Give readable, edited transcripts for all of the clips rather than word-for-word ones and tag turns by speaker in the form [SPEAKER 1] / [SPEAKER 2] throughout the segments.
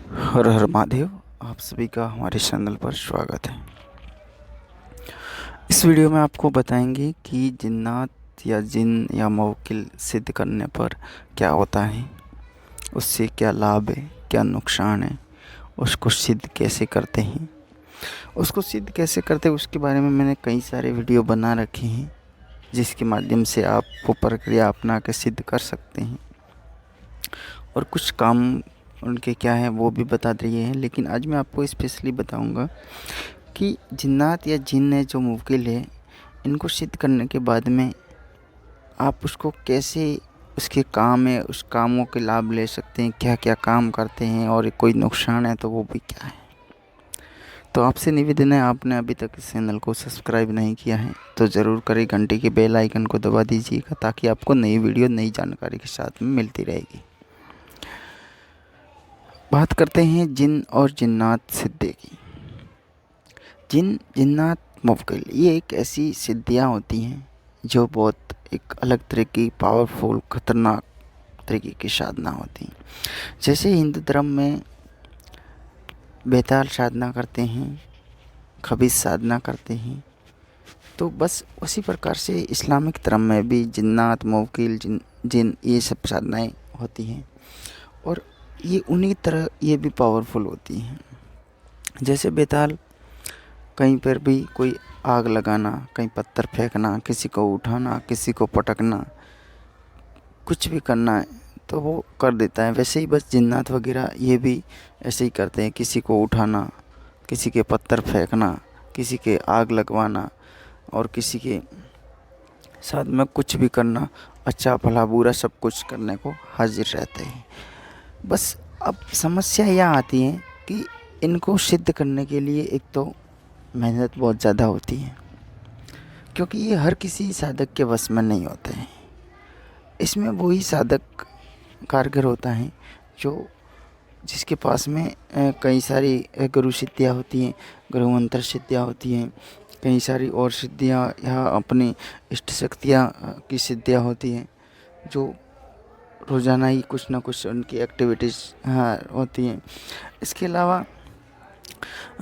[SPEAKER 1] हर हर महादेव। आप सभी का हमारे चैनल पर स्वागत है। इस वीडियो में आपको बताएंगे कि जिन्नात या जिन या मवकिल सिद्ध करने पर क्या होता है, उससे क्या लाभ है, क्या नुकसान है, उसको सिद्ध कैसे करते हैं। उसको सिद्ध कैसे करते हैं उसके बारे में मैंने कई सारे वीडियो बना रखे हैं, जिसके माध्यम से आप वो प्रक्रिया अपना के सिद्ध कर सकते हैं। और कुछ काम उनके क्या है वो भी बता दिए हैं, लेकिन आज मैं आपको स्पेशली बताऊंगा कि जिन्नात या जिन्न है जो मुवकिल है, इनको सिद्ध करने के बाद में आप उसको कैसे, उसके काम है, उस कामों के लाभ ले सकते हैं, क्या क्या काम करते हैं, और कोई नुकसान है तो वो भी क्या है। तो आपसे निवेदन है, आपने अभी तक इस चैनल को सब्सक्राइब नहीं किया है तो ज़रूर करें, घंटे के बेल आइकन को दबा दीजिएगा ताकि आपको नई वीडियो नई जानकारी के साथ में मिलती रहेगी। बात करते हैं जिन और जिन्नात सिद्धि की। जिन जिन्नात मुवक्किल ये एक ऐसी सिद्धियाँ होती हैं जो बहुत एक अलग तरह की पावरफुल ख़तरनाक तरीके की साधना होती हैं। जैसे हिंदू धर्म में बेताल साधना करते हैं, खबीस साधना करते हैं, तो बस उसी प्रकार से इस्लामिक धर्म में भी जिन्नात मुवक्किल जिन ये सब साधनाएँ होती हैं, और ये उन्हीं तरह ये भी पावरफुल होती हैं। जैसे बेताल कहीं पर भी कोई आग लगाना, कहीं पत्थर फेंकना, किसी को उठाना, किसी को पटकना, कुछ भी करना है तो वो कर देता है। वैसे ही बस जिन्नात वगैरह ये भी ऐसे ही करते हैं, किसी को उठाना, किसी के पत्थर फेंकना, किसी के आग लगवाना और किसी के साथ में कुछ भी करना, अच्छा भला बुरा सब कुछ करने को हाजिर रहते हैं। बस अब समस्या यह आती है कि इनको सिद्ध करने के लिए एक तो मेहनत बहुत ज़्यादा होती है, क्योंकि ये हर किसी साधक के वश में नहीं होते हैं। इसमें वही साधक कारगर होता है जो जिसके पास में कई सारी गुरु सिद्धियाँ होती हैं, गुरु मंत्र सिद्धियाँ होती हैं, कई सारी और सिद्धियाँ या अपनी इष्ट शक्तियाँ की सिद्धियाँ होती हैं, जो रोज़ाना ही कुछ ना कुछ उनकी एक्टिविटीज़ होती हैं। इसके अलावा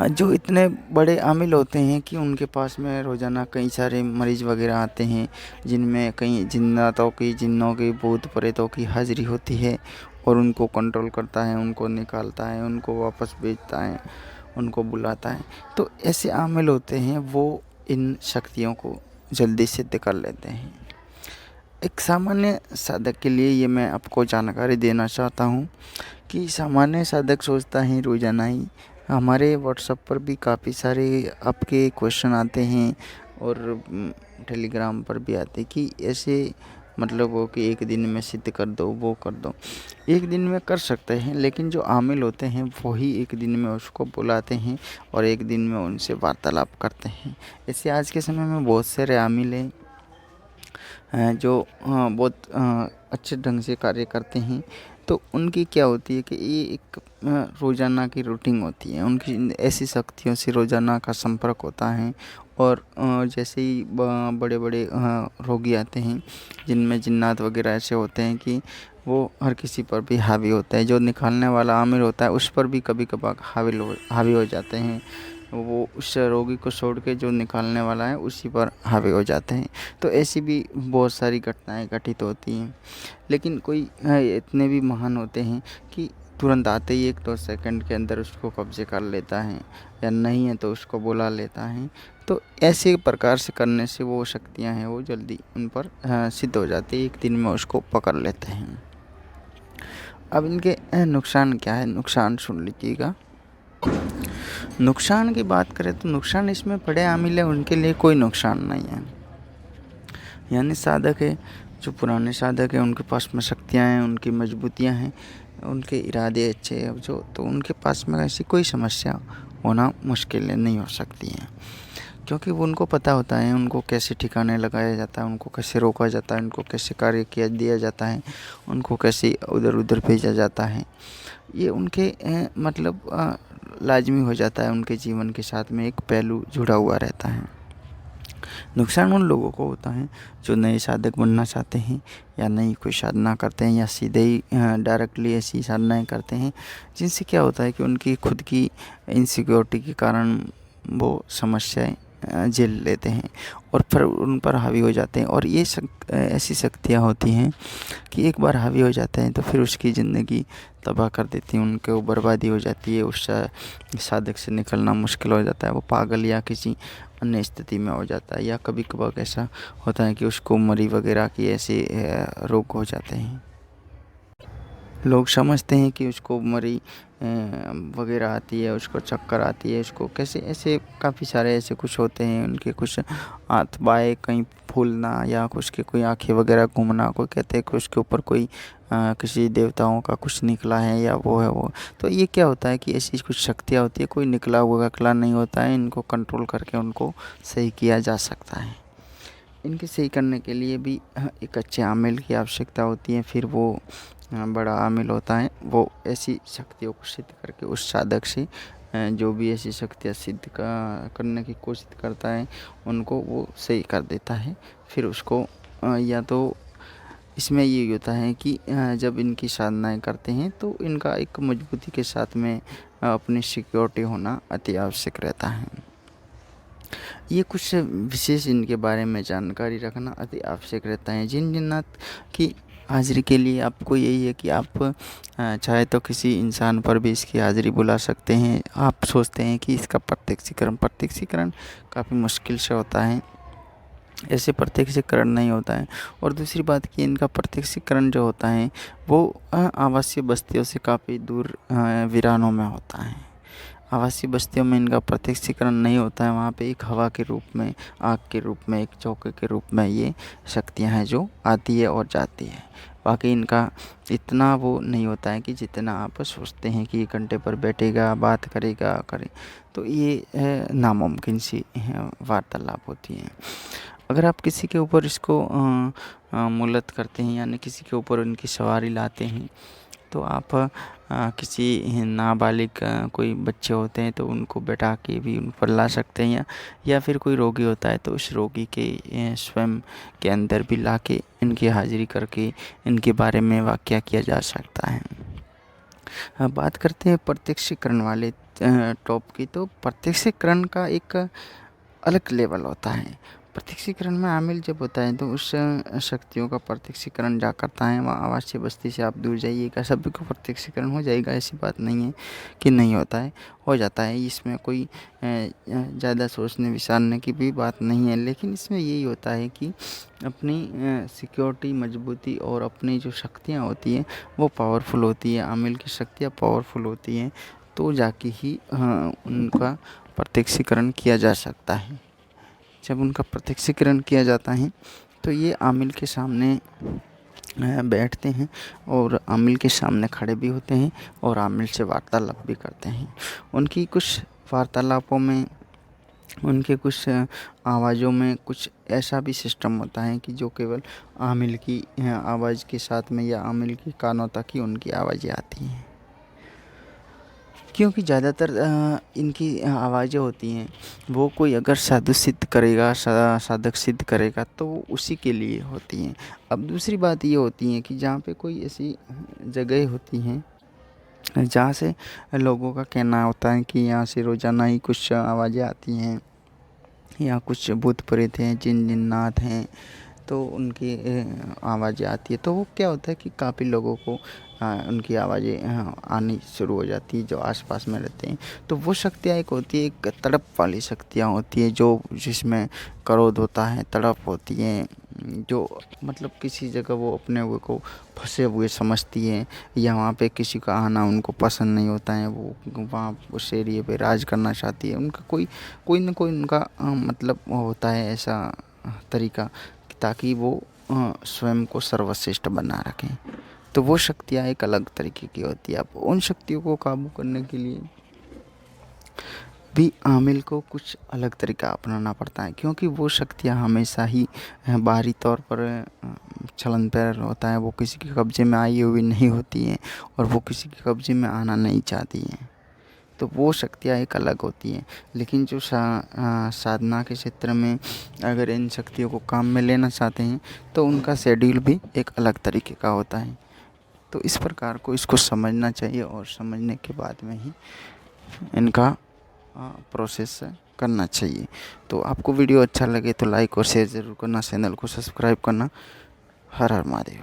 [SPEAKER 1] जो इतने बड़े आमिल होते हैं कि उनके पास में रोज़ाना कई सारे मरीज़ वगैरह आते हैं, जिनमें कई जिन्नातों की, जिन्नों की, भूत प्रेतों की हाज़िरी होती है, और उनको कंट्रोल करता है, उनको निकालता है, उनको वापस भेजता है, उनको बुलाता है। तो ऐसे आमिल होते हैं वो इन शक्तियों को जल्दी सिद्ध कर लेते हैं। एक सामान्य साधक के लिए ये मैं आपको जानकारी देना चाहता हूँ कि सामान्य साधक सोचता है रोज़ाना ही, हमारे व्हाट्सएप पर भी काफ़ी सारे आपके क्वेश्चन आते हैं और टेलीग्राम पर भी आते हैं कि ऐसे मतलब वो कि एक दिन में सिद्ध कर दो, वो कर दो। एक दिन में कर सकते हैं, लेकिन जो आमिल होते हैं वही एक दिन में उसको बुलाते हैं और एक दिन में उनसे वार्तालाप करते हैं। ऐसे आज के समय में बहुत सारे आमिल हैं जो बहुत अच्छे ढंग से कार्य करते हैं। तो उनकी क्या होती है कि ये एक रोज़ाना की रूटीन होती है, उनकी ऐसी शक्तियों से रोज़ाना का संपर्क होता है। और जैसे ही बड़े बड़े रोगी आते हैं जिनमें जिन्नात वगैरह ऐसे होते हैं कि वो हर किसी पर भी हावी होता है। जो निकालने वाला आमिर होता है उस पर भी कभी कभार हावी हो जाते हैं, वो उस रोगी को छोड़ के जो निकालने वाला है उसी पर हावी हो जाते हैं। तो ऐसी भी बहुत सारी घटनाएं घटित होती हैं। लेकिन कोई इतने भी महान होते हैं कि तुरंत आते ही 1-2 सेकंड के अंदर उसको कब्जे कर लेता है, या नहीं है तो उसको बुला लेता है। तो ऐसे प्रकार से करने से वो शक्तियाँ हैं वो जल्दी उन पर सिद्ध हो जाती है, एक दिन में उसको पकड़ लेते हैं। अब इनके नुकसान क्या है, नुकसान सुन लीजिएगा। नुकसान की बात करें तो नुकसान इसमें बड़े आमिल है उनके लिए कोई नुकसान नहीं है। यानी साधक है, जो पुराने साधक हैं उनके पास में शक्तियाँ हैं, उनकी मजबूतियाँ हैं, उनके इरादे अच्छे हैं, जो तो उनके पास में ऐसी कोई समस्या होना मुश्किल नहीं हो सकती है, क्योंकि वो उनको पता होता है उनको कैसे ठिकाने लगाया जाता है, उनको कैसे रोका जाता है, उनको कैसे कार्य किया दिया जाता है, उनको कैसे उधर उधर भेजा जाता है। ये उनके मतलब लाजमी हो जाता है, उनके जीवन के साथ में एक पहलू जुड़ा हुआ रहता है। नुकसान उन लोगों को होता है जो नए साधक बनना चाहते हैं या नई कोई साधना करते हैं या सीधे ही डायरेक्टली ऐसी साधनाएँ करते हैं, जिनसे क्या होता है कि उनकी खुद की इनसिक्योरिटी के कारण वो समस्याएँ झेल लेते हैं और फिर उन पर हावी हो जाते हैं। और ये ऐसी शक्तियाँ होती हैं कि एक बार हावी हो जाते हैं तो फिर उसकी ज़िंदगी तबाह कर देती हैं, उनको बर्बादी हो जाती है, उस साधक से निकलना मुश्किल हो जाता है, वो पागल या किसी अन्य स्थिति में हो जाता है, या कभी कभार ऐसा होता है कि उसको मरी वगैरह की ऐसे रोग हो जाते हैं। लोग समझते हैं कि उसको मरी वगैरह आती है, उसको चक्कर आती है, उसको कैसे ऐसे काफ़ी सारे ऐसे कुछ होते हैं, उनके कुछ हाथ बाएँ कहीं फूलना या उसके कोई आँखें वगैरह घूमना, कोई कहते हैं कि उसके ऊपर कोई किसी देवताओं का कुछ निकला है या वो है वो। तो ये क्या होता है कि ऐसी कुछ शक्तियाँ होती है, कोई निकला हुआ कला नहीं होता है, इनको कंट्रोल करके उनको सही किया जा सकता है। इनके सही करने के लिए भी एक अच्छे आमिल की आवश्यकता होती है। फिर वो बड़ा आमिल होता है, वो ऐसी शक्तियों को सिद्ध करके उस साधक से जो भी ऐसी शक्तियाँ सिद्ध करने की कोशिश करता है उनको वो सही कर देता है। फिर उसको या तो इसमें ये होता है कि जब इनकी साधनाएँ करते हैं तो इनका एक मजबूती के साथ में अपनी सिक्योरिटी होना अति आवश्यक रहता है। ये कुछ विशेष इनके बारे में जानकारी रखना अति आवश्यक रहता है। जिन जिन्नात की हाज़िरी के लिए आपको यही है कि आप चाहे तो किसी इंसान पर भी इसकी हाज़िरी बुला सकते हैं। आप सोचते हैं कि इसका प्रत्यक्षीकरण काफ़ी मुश्किल से होता है, ऐसे प्रत्यक्षीकरण नहीं होता है। और दूसरी बात कि इनका प्रत्यक्षीकरण जो होता है वो आवासीय बस्तियों से काफ़ी दूर वीरानों में होता है। आवासीय बस्तियों में इनका प्रत्यक्षीकरण नहीं होता है, वहाँ पे एक हवा के रूप में, आग के रूप में, एक चौके के रूप में ये शक्तियाँ हैं जो आती है और जाती है। बाकी इनका इतना वो नहीं होता है कि जितना आप सोचते हैं कि 1 घंटे पर बैठेगा, बात करेगा, तो ये नामुमकिन सी वार्तालाप होती है। अगर आप किसी के ऊपर इसको मुलत करते हैं, यानी किसी के ऊपर उनकी सवारी लाते हैं, तो आप किसी नाबालिग कोई बच्चे होते हैं तो उनको बैठा के भी उन पर ला सकते हैं, या फिर कोई रोगी होता है तो उस रोगी के स्वयं के अंदर भी ला के इनकी हाज़िरी करके इनके बारे में वाक़या किया जा सकता है। बात करते हैं प्रत्यक्षीकरण वाले टॉप की, तो प्रत्यक्षीकरण का एक अलग लेवल होता है। प्रत्यक्षीकरण में आमिल जब होता है तो उस शक्तियों का प्रत्यक्षीकरण जा करता है। वहाँ आवासीय बस्ती से आप दूर जाइएगा, सभी को प्रत्यक्षीकरण हो जाएगा, ऐसी बात नहीं है कि नहीं होता है, हो जाता है। इसमें कोई ज़्यादा सोचने विचारने की भी बात नहीं है, लेकिन इसमें यही होता है कि अपनी सिक्योरिटी मजबूती और अपनी जो शक्तियाँ होती हैं वो पावरफुल होती है। आमिल की शक्तियाँ पावरफुल होती हैं तो जाके ही उनका प्रत्यक्षीकरण किया जा सकता है। जब उनका प्रत्यक्षीकरण किया जाता है तो ये आमिल के सामने बैठते हैं और आमिल के सामने खड़े भी होते हैं और आमिल से वार्तालाप भी करते हैं। उनकी कुछ वार्तालापों में, उनके कुछ आवाज़ों में कुछ ऐसा भी सिस्टम होता है कि जो केवल आमिल की आवाज़ के साथ में या आमिल के कानों तक ही उनकी आवाज़ें आती हैं। क्योंकि ज़्यादातर इनकी आवाज़ें होती हैं वो कोई अगर साधु सिद्ध करेगा, साधक सिद्ध करेगा तो वो उसी के लिए होती हैं। अब दूसरी बात ये होती है कि जहाँ पे कोई ऐसी जगह होती हैं जहाँ से लोगों का कहना होता है कि यहाँ से रोज़ाना ही कुछ आवाज़ें आती हैं, या कुछ भूत प्रेत हैं, जिन जिन्नात हैं, तो उनकी आवाज़ें आती है। तो वो क्या होता है कि काफ़ी लोगों को उनकी आवाज़ें आनी शुरू हो जाती है जो आसपास में रहते हैं। तो वो शक्तियाँ एक होती है, एक तड़प वाली शक्तियाँ होती है जो जिसमें क्रोध होता है, तड़प होती है, जो मतलब किसी जगह वो अपने हुए को फंसे हुए समझती हैं, या वहाँ पे किसी का आना उनको पसंद नहीं होता है, वो वहाँ उस एरिए पे राज करना चाहती है। उनका कोई ना कोई उनका मतलब होता है ऐसा तरीका, ताकि वो स्वयं को सर्वश्रेष्ठ बना रखें। तो वो शक्तियाँ एक अलग तरीके की होती है। अब उन शक्तियों को काबू करने के लिए भी आमिल को कुछ अलग तरीका अपनाना पड़ता है, क्योंकि वो शक्तियाँ हमेशा ही बाहरी तौर पर चलन पर होता है, वो किसी के कब्ज़े में आई हुई नहीं होती हैं और वो किसी के कब्ज़े में आना नहीं चाहती हैं। तो वो शक्तियाँ एक अलग होती हैं। लेकिन जो साधना के क्षेत्र में अगर इन शक्तियों को काम में लेना चाहते हैं तो उनका शेड्यूल भी एक अलग तरीके का होता है। तो इस प्रकार को इसको समझना चाहिए और समझने के बाद में ही इनका प्रोसेस करना चाहिए। तो आपको वीडियो अच्छा लगे तो लाइक और शेयर ज़रूर करना, चैनल को सब्सक्राइब करना। हर हर महादेव।